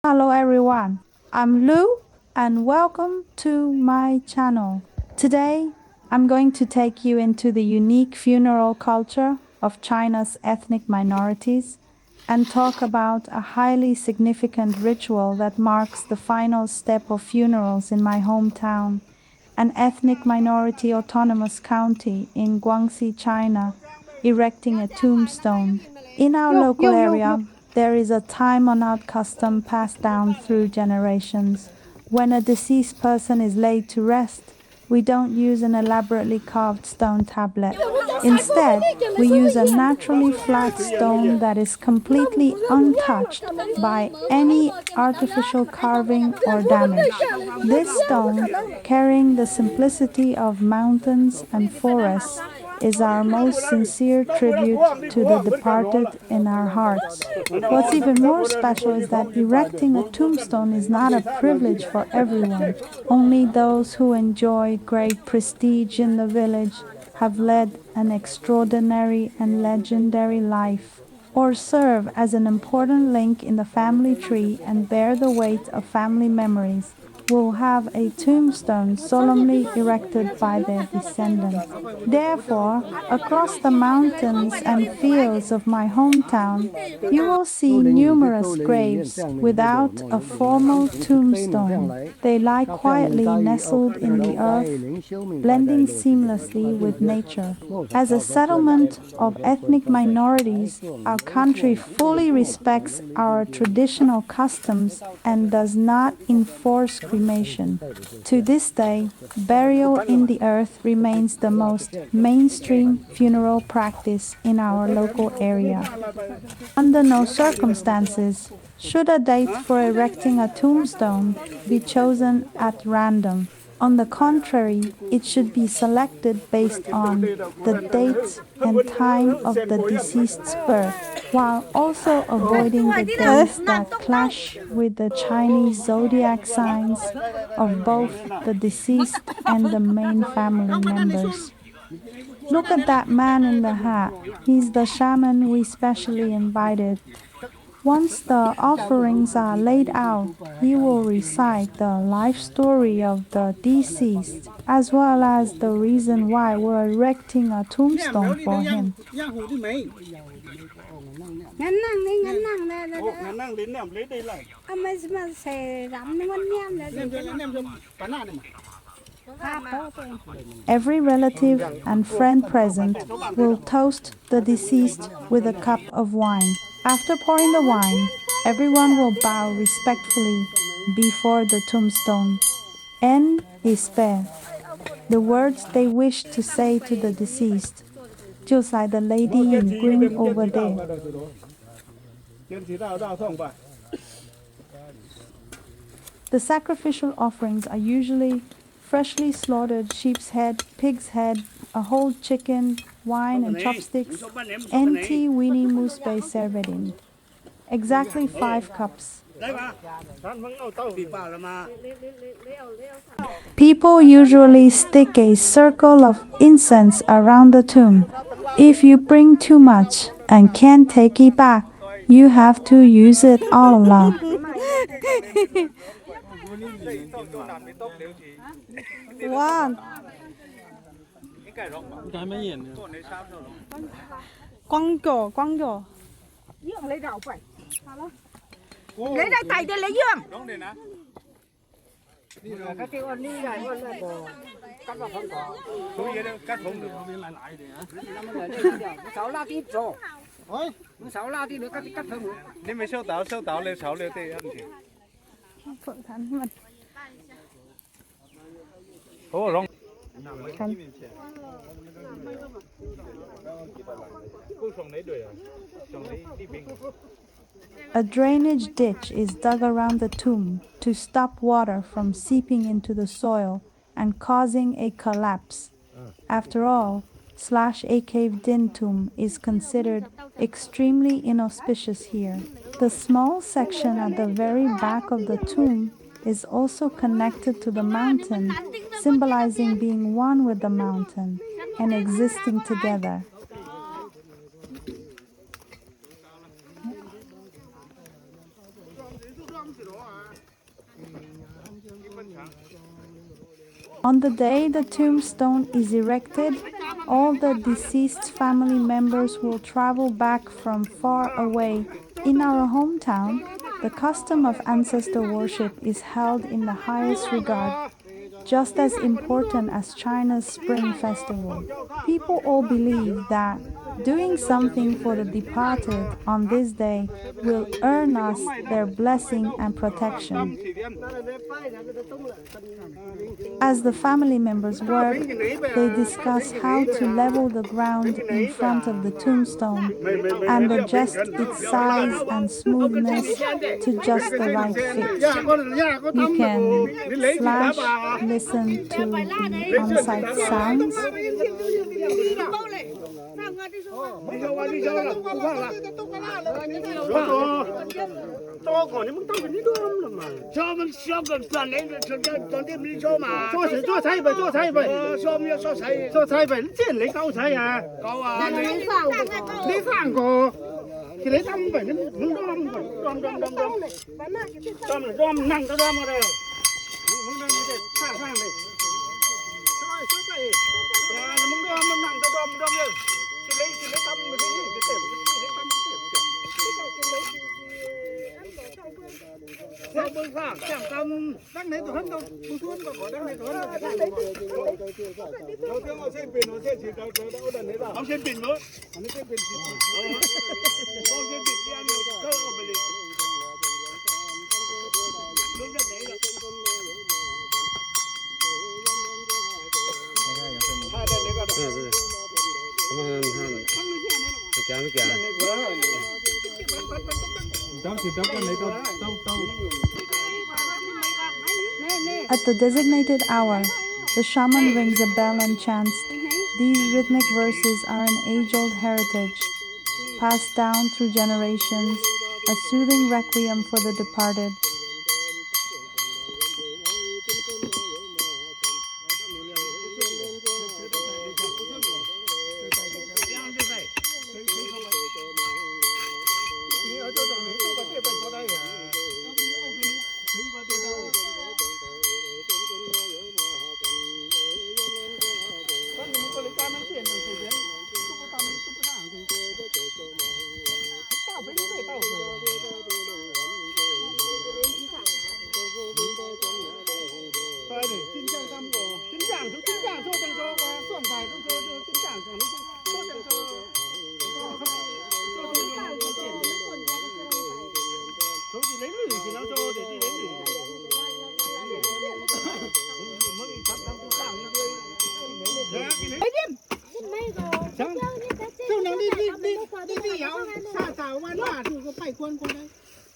Hello everyone, I'm Lu and welcome to my channel. Today, I'm going to take you into the unique funeral culture of China's ethnic minorities and talk about a highly significant ritual that marks the final step of funerals in my hometown, an ethnic minority autonomous county in Guangxi, China, erecting a tombstone. In our local area, there is a time-honored custom passed down through generations. When a deceased person is laid to rest, we don't use an elaborately carved stone tablet. Instead, we use a naturally flat stone that is completely untouched by any artificial carving or damage. This stone, carrying the simplicity of mountains and forests, is our most sincere tribute to the departed in our hearts. What's even more special is that erecting a tombstone is not a privilege for everyone. Only those who enjoy great prestige in the village have led an extraordinary and legendary life, or serve as an important link in the family tree and bear the weight of family memories, will have a tombstone solemnly erected by their descendants. Therefore, across the mountains and fields of my hometown, you will see numerous graves without a formal tombstone. They lie quietly nestled in the earth, blending seamlessly with nature. As a settlement of ethnic minorities, our country fully respects our traditional customs and does not enforce cremation. To this day, burial in the earth remains the most mainstream funeral practice in our local area. Under no circumstances should a date for erecting a tombstone be chosen at random. On the contrary, it should be selected based on the date and time of the deceased's birth, while also avoiding the days that clash with the Chinese zodiac signs of both the deceased and the main family members. Look at that man in the hat. He's the shaman we specially invited. Once the offerings are laid out, he will recite the life story of the deceased, as well as the reason why we're erecting a tombstone for him. Every relative and friend present will toast the deceased with a cup of wine. After pouring the wine, everyone will bow respectfully before the tombstone. En espere, the words they wish to say to the deceased, just like the lady in green over there. The sacrificial offerings are usually freshly slaughtered sheep's head, pig's head, a whole chicken, wine and chopsticks, and tea weenie mousse bay served. Exactly 5 cups. People usually stick a circle of incense around the tomb. If you bring too much and can't take it back, you have to use it all up. One. Quăng chỗ. Dương lấy rau phải. Lấy ra tay để lấy dương. Cái tiêu ăn đi này con là bò. Cắt vào không có. Số gì đâu, cắt không được. Sáu la tí rồi. Ôi, sáu la tí nữa cắt không được. Nếu mà sâu táo lên 6 liều thì ăn gì? Phượng thắn mật. Ồ, rong. Thắn. A drainage ditch is dug around the tomb to stop water from seeping into the soil and causing a collapse. After all, a caved-in tomb is considered extremely inauspicious here. The small section at the very back of the tomb is also connected to the mountain, symbolizing being one with the mountain and existing together. On the day the tombstone is erected, all the deceased family members will travel back from far away. In our hometown, the custom of ancestor worship is held in the highest regard, just as important as China's Spring Festival. People all believe that doing something for the departed on this day will earn us their blessing and protection. As the family members work, they discuss how to level the ground in front of the tombstone and adjust its size and smoothness to just the right fit. You can slash listen to the on-site sounds. At the designated hour, the shaman rings a bell and chants. These rhythmic verses are an age-old heritage, passed down through generations, a soothing requiem for the departed.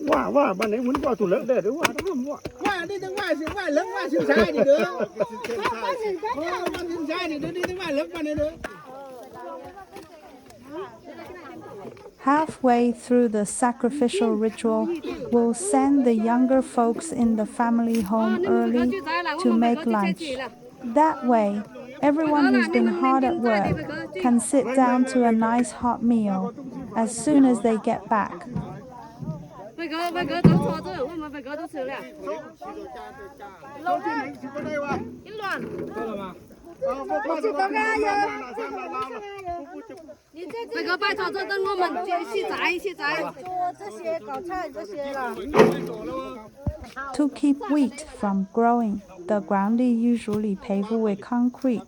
Wow, bạn ấy muốn qua thủ lớn để đúng không? Qua đi từ ngoài xíu ngoài lớn qua xíu sai thì được. Qua xíu sai thì đi từ ngoài lớn qua này được. Halfway through the sacrificial ritual, we'll send the younger folks in the family home early to make lunch. That way, everyone who's been hard at work can sit down to a nice hot meal as soon as they get back. To keep wheat from growing, the ground is usually paved with concrete.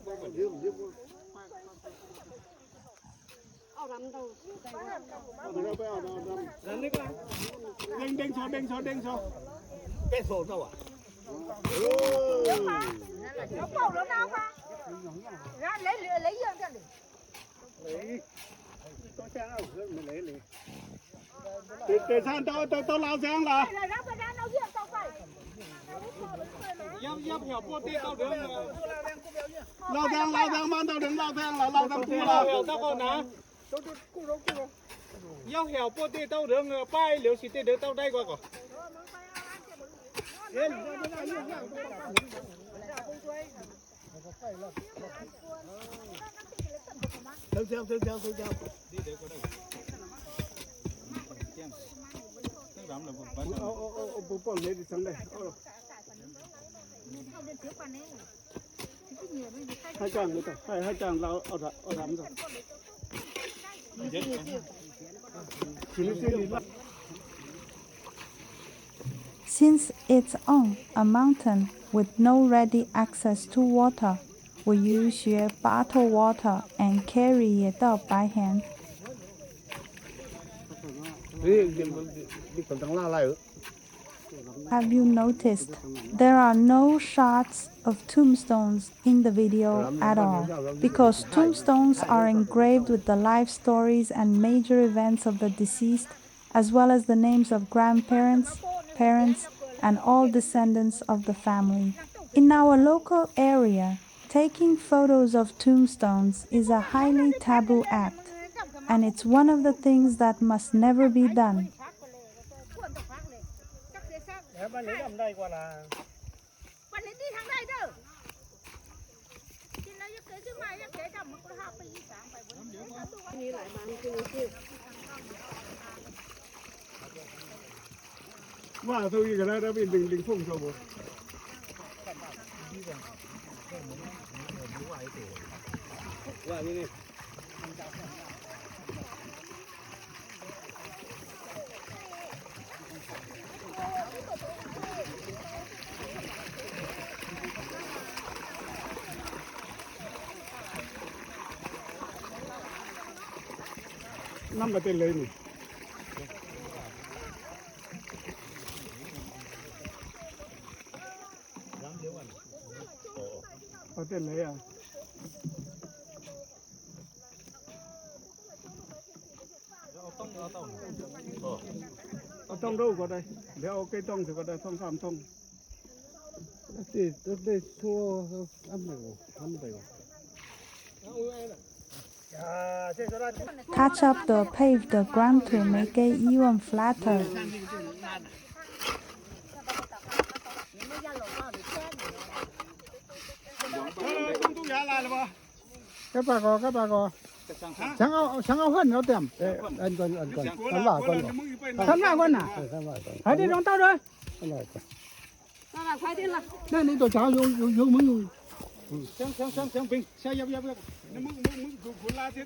Để sang tao lao sang là. Lao sang mang tao đứng lao sang là lao sang cua là. Tao còn nè. Yêu hiểu bộ tê tao đứng bay liều xịt tê được tao đây qua cỏ. Theo. ปุ๊บเลยดิสังได้ให้จ้างเลยต่อให้จ้างเราเอาทำต่อSince it's on a mountain with no ready access to water, we usually bottle water and carry it up by hand. Have you noticed there are no shots of tombstones in the video at all? Because tombstones are engraved with the life stories and major events of the deceased, as well as the names of grandparents, parents, and all descendants of the family. In our local area, taking photos of tombstones is a highly taboo act, and it's one of the things that must never be done. บ้านนี้ทำได้กว่าล่ะบ้านนี้ที่ทำได้เด้อกินแล้วยังเกิดขึ้นมายังเกิดทำมันก็5 ปี 3 ไปบนมีหลายบ้านคือว่าตัวนี้ก็ได้แล้วเป็นดึงพุ่งโชว์ว่านี่น้ำมาเต้นเลยนี่เอาเต้นเลยอ่ะเอาต้องดูก็ได้เดี๋ยวเอาไก่ต้องสิก็ได้ต้อง3 ต้องได้ทั่วทำไป Touch up the paved ground to make it even flatter. Các bà có sáng áo hơn nó tèm anh còn thắm vào con à hãy đi đón tao đây đây này tôi cháu dùngมึงsáng bình sao dập nóมึงcuốn la thế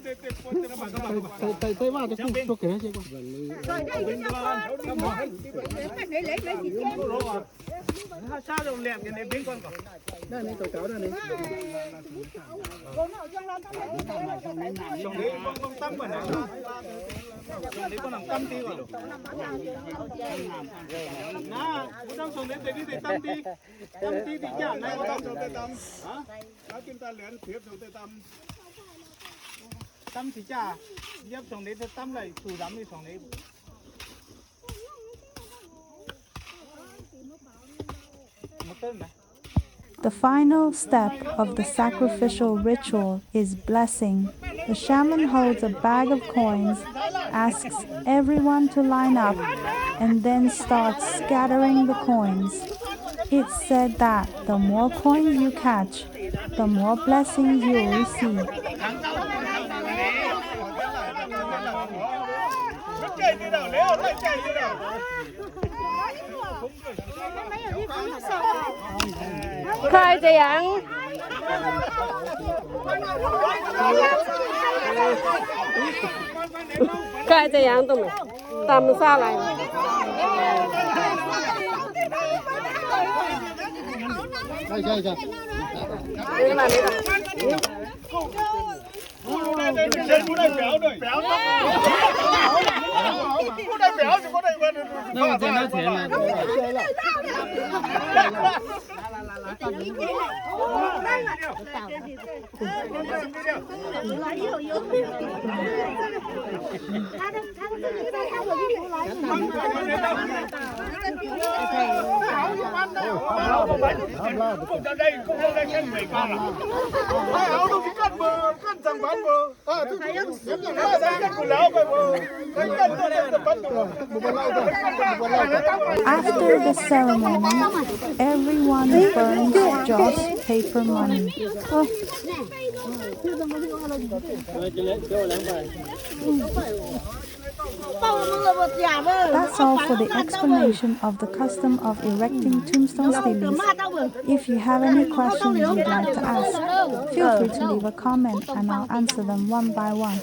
tay vào tôi kể cho con sao đâu lẹm cái này bên con đây này tôi cháu đây này con tâm mà này đấy con làm tâm tí vào nè con đang sống đến đây đi tâm tí thì chả này con sống tới tâm hả chúng ta luyện thiếp sống tới tâm thì chả dép sống đến tâm này chủ đắm đi sống đấy The final step of the sacrificial ritual is blessing. The shaman holds a bag of coins, asks everyone to line up, and then starts scattering the coins. It's said that the more coins you catch, the more blessings you'll receive. Khai cho dạng khai cho dạng tụi mình tầm xa lại đây là After the ceremony, everyone burns Joss paper money. That's all for the explanation of the custom of erecting tombstone stelaes. If you have any questions you'd like to ask, feel free to leave a comment and I'll answer them one by one.